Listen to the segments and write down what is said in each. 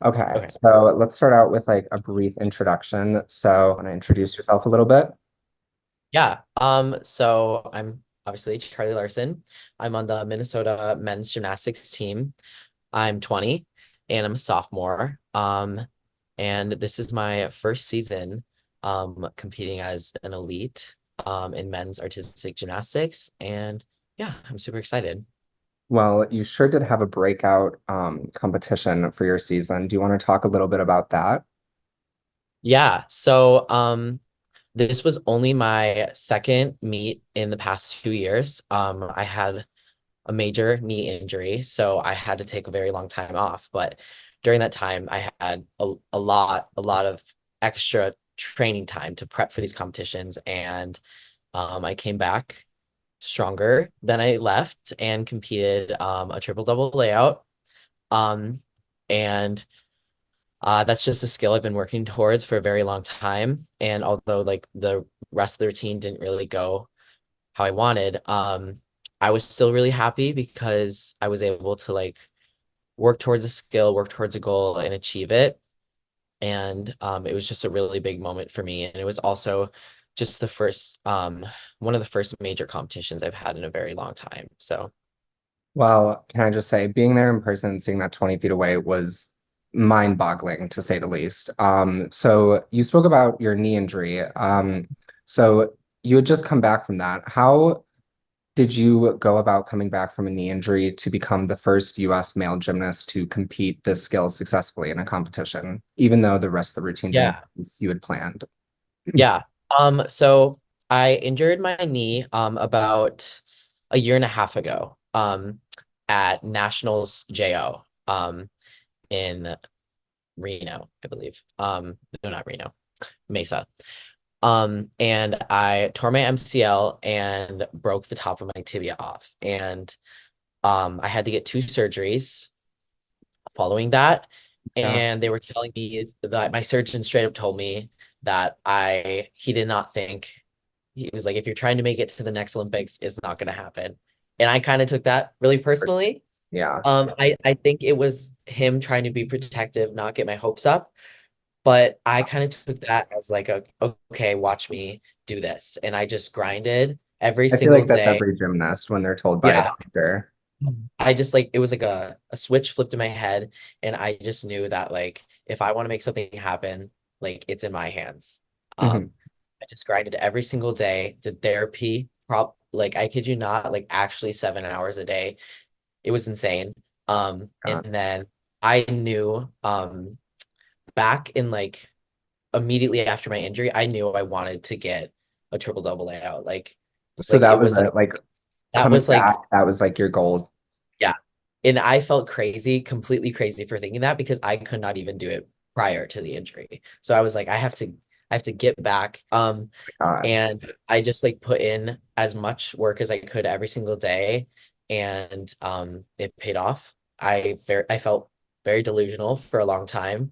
Okay, Okay. so let's start out with like a brief introduction. So, want to introduce yourself a little bit? Yeah. So I'm obviously Charlie Larson. I'm on the Minnesota men's gymnastics team. I'm 20 and I'm a sophomore. And this is my first season competing as an elite in men's artistic gymnastics. And yeah, I'm super excited. Well, you sure did have a breakout competition for your season. Do you want to talk a little bit about that? Yeah. So this was only my second meet in the past 2 years. I had a major knee injury, so I had to take a very long time off. But during that time, I had a lot of extra training time to prep for these competitions, and I came back stronger than I left and competed a triple double layout. Um, and that's just a skill I've been working towards for a very long time. And although like the rest of the routine didn't really go how I wanted, I was still really happy because I was able to like work towards a skill, work towards a goal and achieve it. And it was just a really big moment for me. And it was also just the first, one of the first major competitions I've had in a very long time. So Well, can I just say, being there in person and seeing that 20 feet away was mind-boggling to say the least. So you spoke about your knee injury. So you had just come back from that. How did you go about coming back from a knee injury to become the first US male gymnast to compete this skill successfully in a competition, even though the rest of the routine didn't yeah, as you had planned? yeah. So I injured my knee about a year and a half ago at Nationals JO in Reno, I believe. No, not Reno, Mesa. And I tore my MCL and broke the top of my tibia off. And I had to get two surgeries following that. Yeah. And they were telling me that my surgeon straight up told me that he did not think, he was like, if you're trying to make it to the next Olympics, it's not going to happen. And I kind of took that really personally. Yeah. I think it was him trying to be protective, not get my hopes up. But I kind of took that as like okay, watch me do this. And I just grinded every I feel single like that's day. every gymnast when they're told by a Yeah. doctor. I just like it was like a switch flipped in my head, and I just knew that like if I want to make something happen, like it's in my hands. Mhm. I just grinded every single day, did therapy, like I kid you not, like actually 7 hours a day. It was insane. And Uh, then I knew back in like immediately after my injury, I knew I wanted to get a triple double layout. so Like it that was was like like that coming was like back, that was like your goal. yeah. And I felt crazy, completely crazy for thinking that because I could not even do it prior to the injury. So I was like, I have to get back. God. And I just like put in as much work as I could every single day, and it paid off. I felt very delusional for a long time.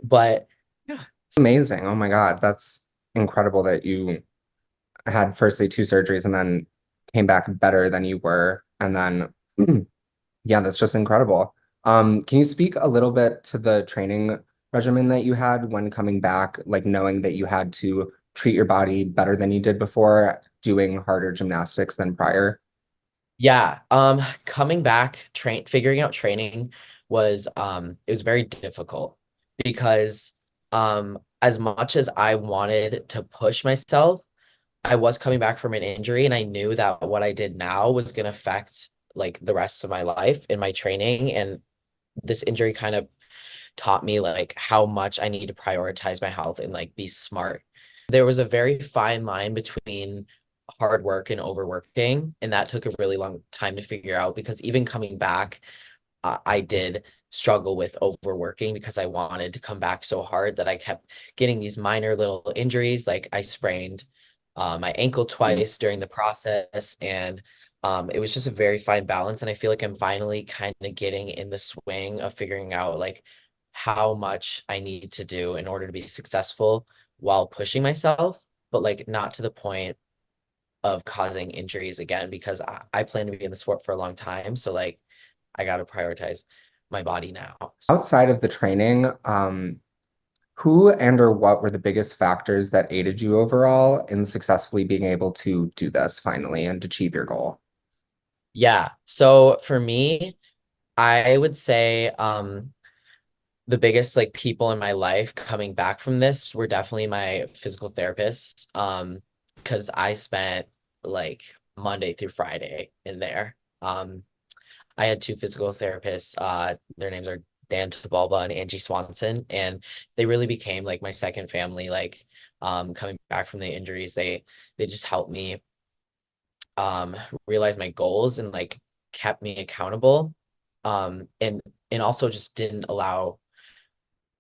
But yeah. Amazing. Oh my God. That's incredible that you had firstly two surgeries and then came back better than you were. And then, yeah, that's just incredible. Can you speak a little bit to the training regimen that you had when coming back, like knowing that you had to treat your body better than you did before, doing harder gymnastics than prior? Yeah, coming back, figuring out training was it was very difficult because as much as I wanted to push myself, I was coming back from an injury and I knew that what I did now was going to affect like the rest of my life in my training, and this injury kind of taught me like how much I need to prioritize my health and like be smart. There was a very fine line between hard work and overworking, and that took a really long time to figure out because even coming back, I did struggle with overworking because I wanted to come back so hard that I kept getting these minor little injuries. Like I sprained my ankle twice during the process, and it was just a very fine balance. And I feel like I'm finally kind of getting in the swing of figuring out like how much I need to do in order to be successful while pushing myself, but like not to the point of causing injuries again because I plan to be in the sport for a long time. So like I got to prioritize my body now. Outside of the training, who and or what were the biggest factors that aided you overall in successfully being able to do this finally and achieve your goal? Yeah. So for me, I would say the biggest like people in my life coming back from this were definitely my physical therapists. Because I spent like Monday through Friday in there. I had two physical therapists. Their names are Dan Tabalba and Angie Swanson, and they really became like my second family. Like, coming back from the injuries, they just helped me um realize my goals and like kept me accountable. And also just didn't allow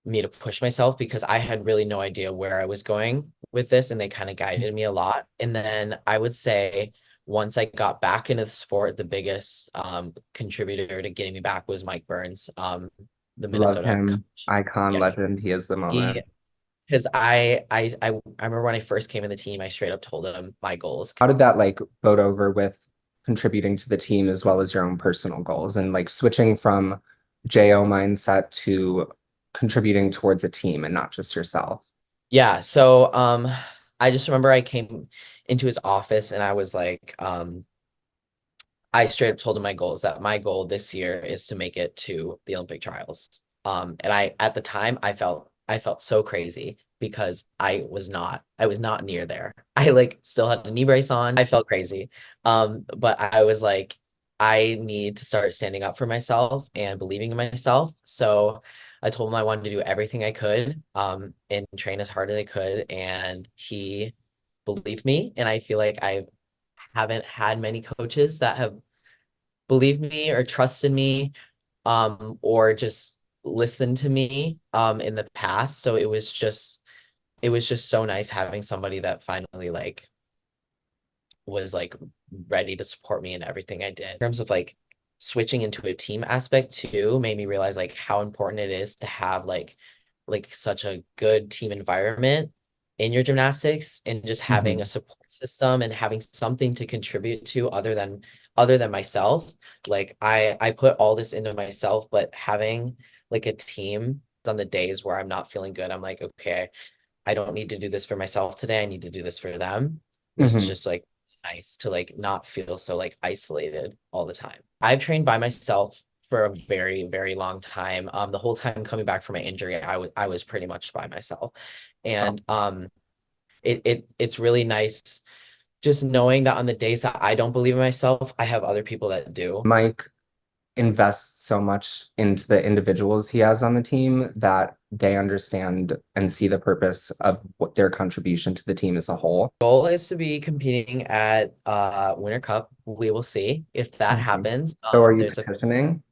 me to push myself because I had really no idea where I was going with this, and they kind of guided me a lot. And then I would say once I got back into the sport, the biggest contributor to getting me back was Mike Burns, the Love Minnesota him. coach. Icon, Yeah, legend. He is the he moment. because I remember when I first came in the team, I straight up told him my goals. How did that like boat over with contributing to the team as well as your own personal goals and like switching from JO mindset to contributing towards a team and not just yourself? Yeah, so I just remember I came into his office and I was like, I straight up told him my goals that my goal this year is to make it to the Olympic trials. And I at the time I felt so crazy because I was not near there. I like still had a knee brace on. I felt crazy. But I was like, I need to start standing up for myself and believing in myself. So I told him I wanted to do everything I could, and train as hard as I could. And he believed me. And I feel like I haven't had many coaches that have believed me or trusted me, or just listened to me in the past. So it was just so nice having somebody that finally like was like ready to support me in everything I did. In terms of like switching into a team aspect too, made me realize like how important it is to have like such a good team environment in your gymnastics, and just having a Mhm. support system and having something to contribute to other than myself. Like I put all this into myself, but having like a team on the days where I'm not feeling good, I'm like, okay, I don't need to do this for myself today. I need to do this for them. Was Mhm. just like nice to like not feel so like isolated all the time. I've trained by myself for a very, very long time. The whole time coming back from my injury, I was pretty much by myself. Oh, And it's really nice just knowing that on the days that I don't believe in myself, I have other people that do. Mike invests so much into the individuals he has on the team that they understand and see the purpose of what their contribution to the team as a whole. Goal is to be competing at Winter Cup. We will see if that Mhm. happens. So are you There's a petitioning?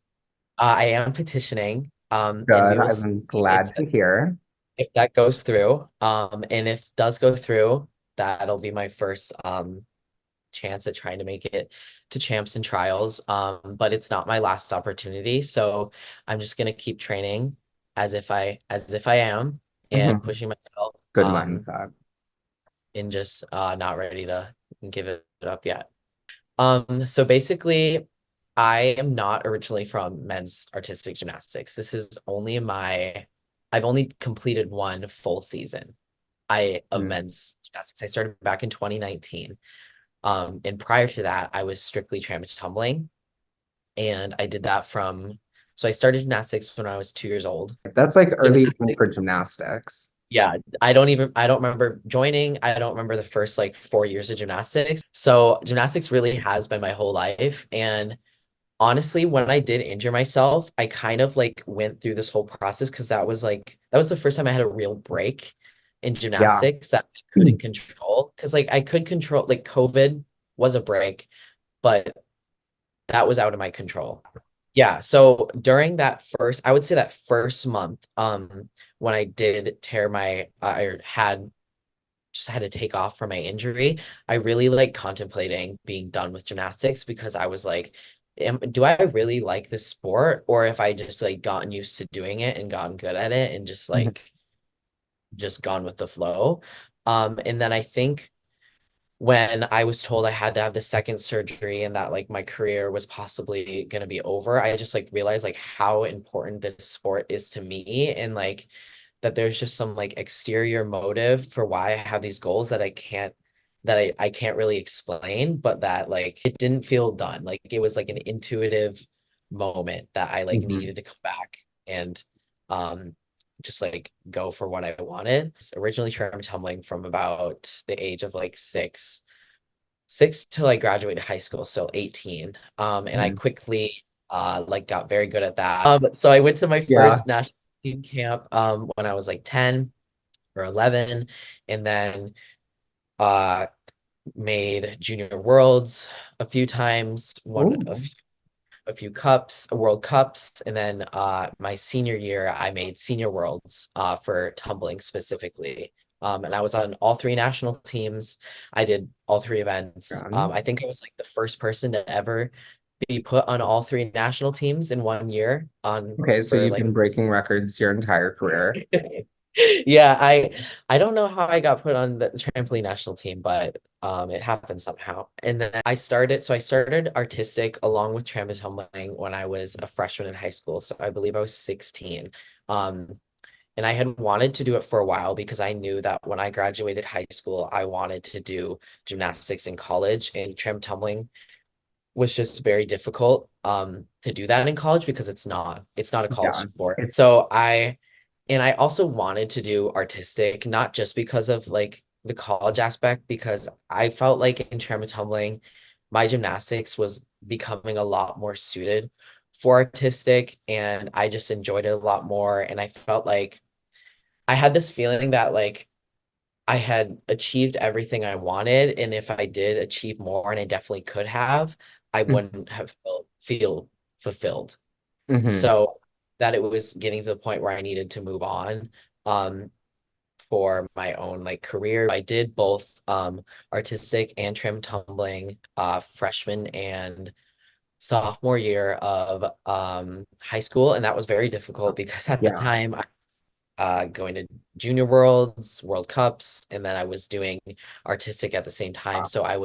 I am petitioning, and Good. we will see I'm if glad to hear. if that goes through. And if it does go through, that'll be my first chance at trying to make it to champs and trials. But it's not my last opportunity, so I'm just gonna keep training as if I am, and Mhm. pushing myself, Good mindset. and just not ready to give it up yet. So basically, I am not originally from men's artistic gymnastics. I've only completed one full season of Mm. men's gymnastics. I started back in 2019. And prior to that, I was strictly trampoline tumbling, and I did that so I started gymnastics when I was 2 years old. That's like early on Gymnastics, for gymnastics. yeah, I don't remember joining. I don't remember the first like 4 years of gymnastics. So gymnastics really has been my whole life. And honestly, when I did injure myself, I kind of like went through this whole process because that was the first time I had a real break in Yeah. gymnastics that I couldn't control. Because like I could control, like COVID was a break, but that was out of my control. Yeah, so during I would say that first month, when I did tear I had to take off from my injury, I really like contemplating being done with gymnastics because I was like, do I really like this sport? Or if I just like gotten used to doing it and gotten good at it and just gone with the flow. And then I think when I was told I had to have the second surgery and that like my career was possibly going to be over, I just like realized like how important this sport is to me, and like that there's just some like exterior motive for why I have these goals that I can't really explain, but that like it didn't feel done. Like it was like an intuitive moment that I like Hmm. needed to come back and um just like go for what I wanted. Originally trying tumbling from about the age of like six till I graduated high school, so 18. And I quickly like got very good at that. So I went to my Yeah. first national team camp when I was like 10 or 11, and then uh made junior worlds a few times, won Oh, a few cups, world cups, and then my senior year I made senior worlds for tumbling specifically. And I was on all three national teams. I did all three events. God. I think I was like the first person to ever be put on all three national teams in 1 year on Okay, so for you've like been breaking records your entire career. yeah, I don't know how I got put on the trampoline national team, but it happened somehow. And then I started artistic along with trampoline tumbling when I was a freshman in high school. So I believe I was 16. Um, and I had wanted to do it for a while because I knew that when I graduated high school, I wanted to do gymnastics in college, and tram tumbling was just very difficult to do that in college because it's not a college Yeah. sport. It's So I also wanted to do artistic, not just because of like the college aspect, because I felt like in trauma tumbling, my gymnastics was becoming a lot more suited for artistic, and I just enjoyed it a lot more. And I felt like I had this feeling that like I had achieved everything I wanted, and if I did achieve more, and I definitely could have, I wouldn't have feel fulfilled. mm-hmm. So that it was getting to the point where I needed to move on um for my own like career. I did both artistic and trim tumbling freshman and sophomore year of high school, and that was very difficult because at the Yeah. time I was going to junior worlds, world cups, and then I was doing artistic at the same time. Wow. So I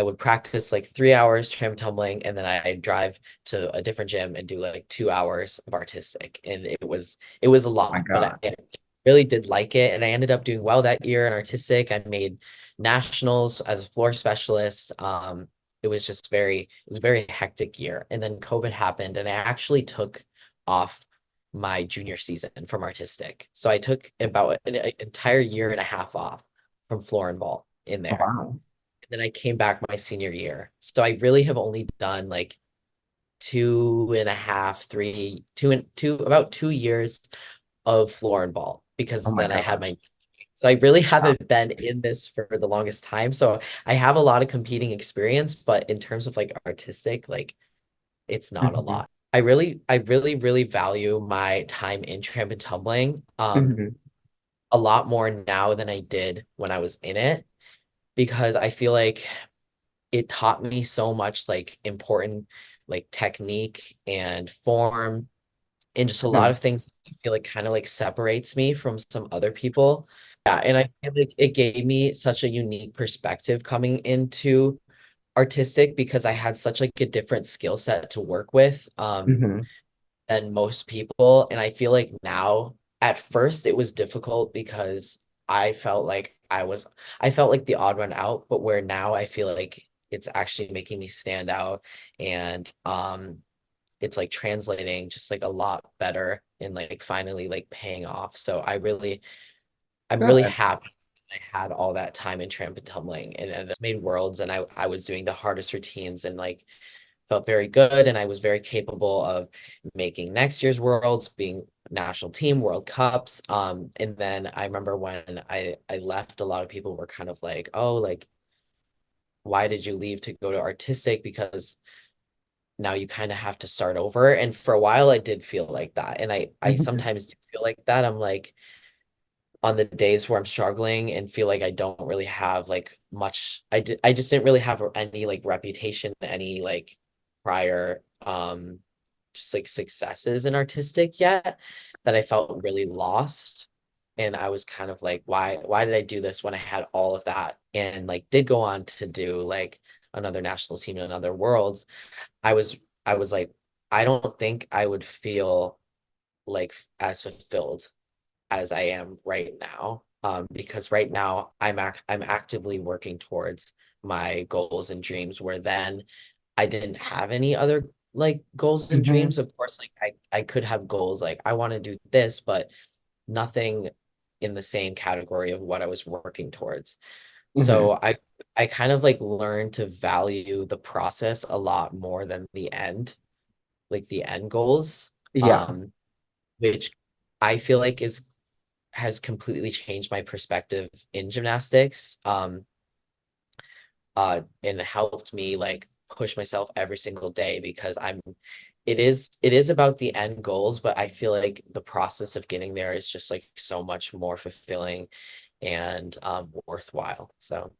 would practice like 3 hours tram tumbling, and then I drive to a different gym and do like 2 hours of artistic, and it was a Oh my lot, but God. I really did like it, and I ended up doing well that year in artistic. I made nationals as a floor specialist. It was a very hectic year. And then COVID happened, and I actually took off my junior season from artistic. So I took about an entire year and a half off from floor and ball in Oh, there. wow. And then I came back my senior year. So I really have only done like two and a half, three, about 2 years of floor and ball, Oh because my then I had God. my so I really Wow. haven't been in this for the longest time. So I have a lot of competing experience, but in terms of like artistic, like it's not a Hmm. lot. I really value my time in tramp and tumbling Hmm. a lot more now than I did when I was in it, because I feel like it taught me so much like important like technique and form, and just a lot Hmm. of things I feel like kind of like separates me from some other people. Yeah, and I feel like it gave me such a unique perspective coming into artistic, because I had such like a different skill set to work with Hmm. than most people. And I feel like now, at first it was difficult because I felt like the odd one out, but where now I feel like it's actually making me stand out, and it's like translating just like a lot better and like finally like paying off. So I'm really Good. happy I had all that time in tramp and tumbling, and I made worlds, and I was doing the hardest routines, and like felt very good, and I was very capable of making next year's worlds, being national team, World Cups. And then I remember when I left, a lot of people were kind of like, oh, like why did you leave to go to artistic? Because now you kind of have to start over. And for a while I did feel like that. And I Hmm. sometimes do feel like that. I'm like, on the days where I'm struggling and feel like I don't really have like much, I just didn't really have any like reputation, any like prior just like successes in artistic yet, that I felt really lost. And I was kind of like, why did I do this when I had all of that and like did go on to do like another national team in another worlds, I was I was like, I don't think I would feel like as fulfilled as I am right now. Because right now I'm actively working towards my goals and dreams, where then I didn't have any other like goals and Hmm. dreams. Of course, like I could have goals like I want to do this, but nothing in the same category of what I was working towards. Hmm. So I kind of like learned to value the process a lot more than the end, like the end goals. Yeah. Um, which I feel like is has completely changed my perspective in gymnastics. And helped me like push myself every single day, because it is about the end goals, but I feel like the process of getting there is just like so much more fulfilling and worthwhile. So